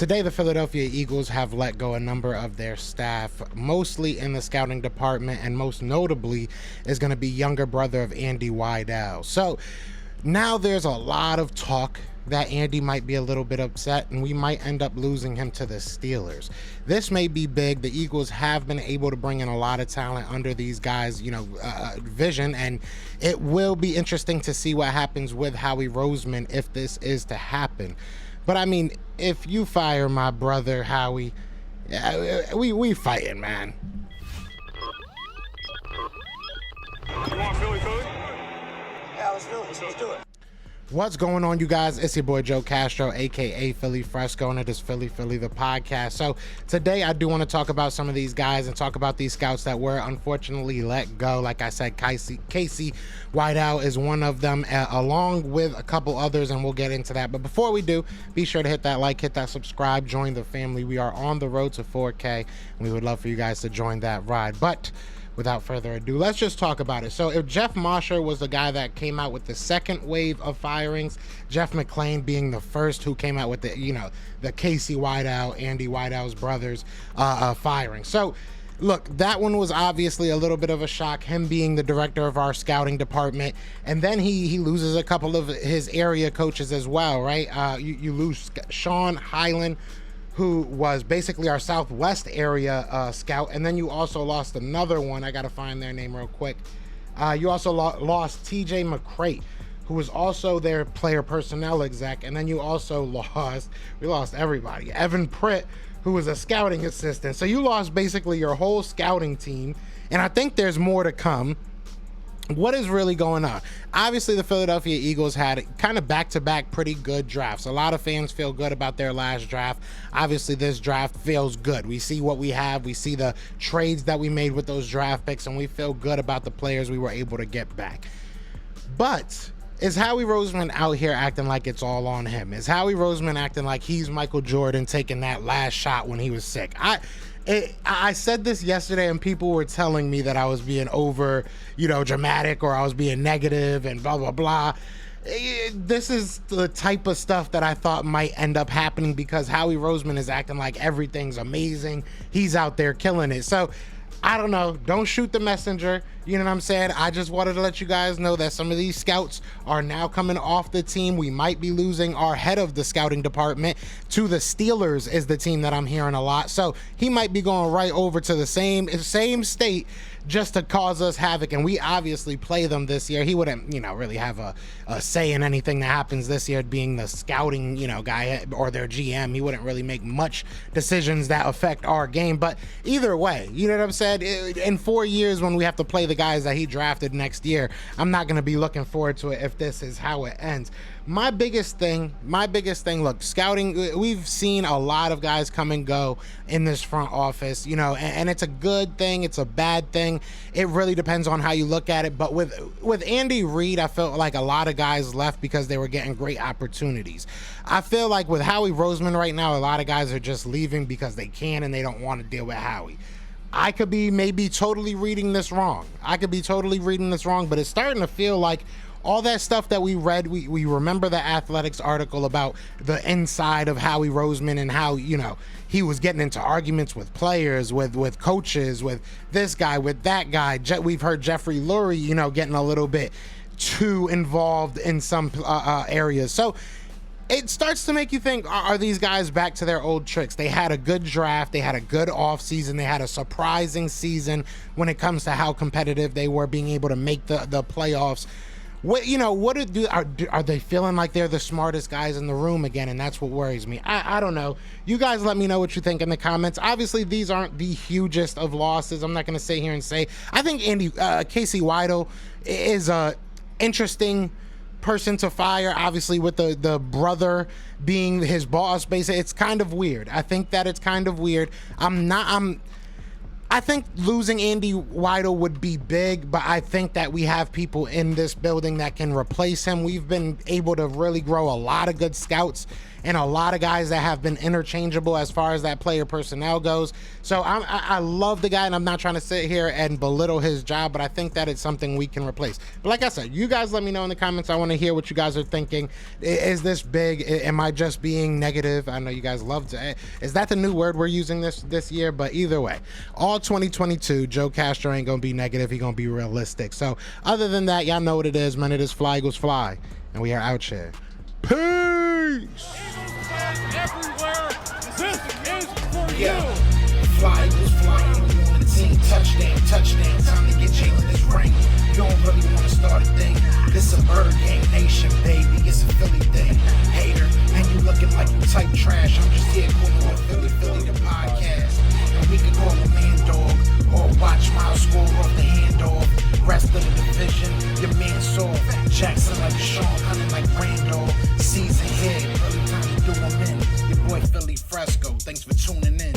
Today, the Philadelphia Eagles have let go a number of their staff, mostly in the scouting department, and most notably is going to be younger brother of Andy Weidl. So now there's a lot of talk that Andy might be a little bit upset and we might end up losing him to the Steelers. This may be big. The Eagles have been able to bring in a lot of talent under these guys, vision, and it will be interesting to see what happens with Howie Roseman if this is to happen. But I mean, if you fire my brother Howie, we fighting, man. You want Philly? Yeah, let's do it. What's going on, you guys? It's your boy Joe Castro, aka Philly Fresco, and it is Philly the podcast. So today I do want to talk about some of these guys and talk about these scouts that were unfortunately let go. Like I said, Casey Whiteout is one of them, along with a couple others, and we'll get into that. But before we do, be sure to hit that like, hit that subscribe, join the family. We are on the road to 4K, and we would love for you guys to join that ride. But without further ado, let's just talk about it. So if Jeff Mosher was the guy that came out with the second wave of firings, Jeff McClain being the first who came out with the Casey Whiteout, Andy Whiteout's brothers firing. So look, that one was obviously a little bit of a shock, him being the director of our scouting department, and then he loses a couple of his area coaches as well, right? You lose Sean Hyland, who was basically our Southwest area scout, and then you also lost another one. I gotta find their name real quick. You also lost TJ McCrate, who was also their player personnel exec, and then you also we lost everybody. Evan Pritt, who was a scouting assistant. So you lost basically your whole scouting team, and I think there's more to come. What is really going on? Obviously, the Philadelphia Eagles had kind of back-to-back pretty good drafts. A lot of fans feel good about their last draft. Obviously, this draft feels good. We see what we have. We see the trades that we made with those draft picks, and we feel good about the players we were able to get back. But is Howie Roseman out here acting like it's all on him? Is Howie Roseman acting like he's Michael Jordan taking that last shot when he was sick? I said this yesterday, and people were telling me that I was being over, dramatic, or I was being negative and blah, blah, blah. This is the type of stuff that I thought might end up happening because Howie Roseman is acting like everything's amazing. He's out there killing it. So I don't know. Don't shoot the messenger. You know what I'm saying? I just wanted to let you guys know that some of these scouts are now coming off the team. We might be losing our head of the scouting department to the Steelers is the team that I'm hearing a lot. So he might be going right over to the same state just to cause us havoc. And we obviously play them this year. He wouldn't, really have a say in anything that happens this year, being the scouting, guy or their GM. He wouldn't really make much decisions that affect our game. But either way, you know what I'm saying? In 4 years, when we have to play the guys that he drafted next year, I'm not going to be looking forward to it if this is how it ends. My biggest thing, look, scouting, we've seen a lot of guys come and go in this front office, and it's a good thing, it's a bad thing. It really depends on how you look at it. But with Andy Reid, I felt like a lot of guys left because they were getting great opportunities. I feel like with Howie Roseman right now, a lot of guys are just leaving because they can and they don't want to deal with Howie. I could be maybe totally reading this wrong. But it's starting to feel like all that stuff that we read, we remember the Athletics article about the inside of Howie Roseman and how, he was getting into arguments with players, with coaches, with this guy, with that guy. We've heard Jeffrey Lurie, getting a little bit too involved in some areas. So it starts to make you think, are these guys back to their old tricks? They had a good draft. They had a good offseason. They had a surprising season when it comes to how competitive they were, being able to make the playoffs. Are they feeling like they're the smartest guys in the room again? And that's what worries me. I don't know. You guys let me know what you think in the comments. Obviously, these aren't the hugest of losses. I'm not going to sit here and say. I think Casey Whiteout is a interesting person to fire, obviously, with the brother being his boss. Basically, it's kind of weird. I think that it's kind of weird. I think losing Andy Weidl would be big, but I think that we have people in this building that can replace him. We've been able to really grow a lot of good scouts and a lot of guys that have been interchangeable as far as that player personnel goes. So I love the guy, and I'm not trying to sit here and belittle his job, but I think that it's something we can replace. But like I said, you guys let me know in the comments. I want to hear what you guys are thinking. Is this big? Am I just being negative? I know you guys love to. Is that the new word we're using this year? But either way, all 2022, Joe Castro ain't gonna be negative. He gonna be realistic. So other than that, y'all know what it is, man. It is Fly Eagles Fly, and we are out here. Peace. Everywhere. This is for Yeah. you. Fly Eagles flying on the team. Touchdown, touchdown. Time to get Jalen this ring. You don't really want to start a thing. This a Bird Gang Nation, baby. It's a Philly thing. Hater, and you looking like you type trash. I'm just here calling on Philly the podcast. And we can call a man dog or watch Miles score off the handoff. Rest of the division, your man saw Jackson like Sean, hunting like Randall. Season here, early time to do 'em in. Your boy Philly Fresco, thanks for tuning in.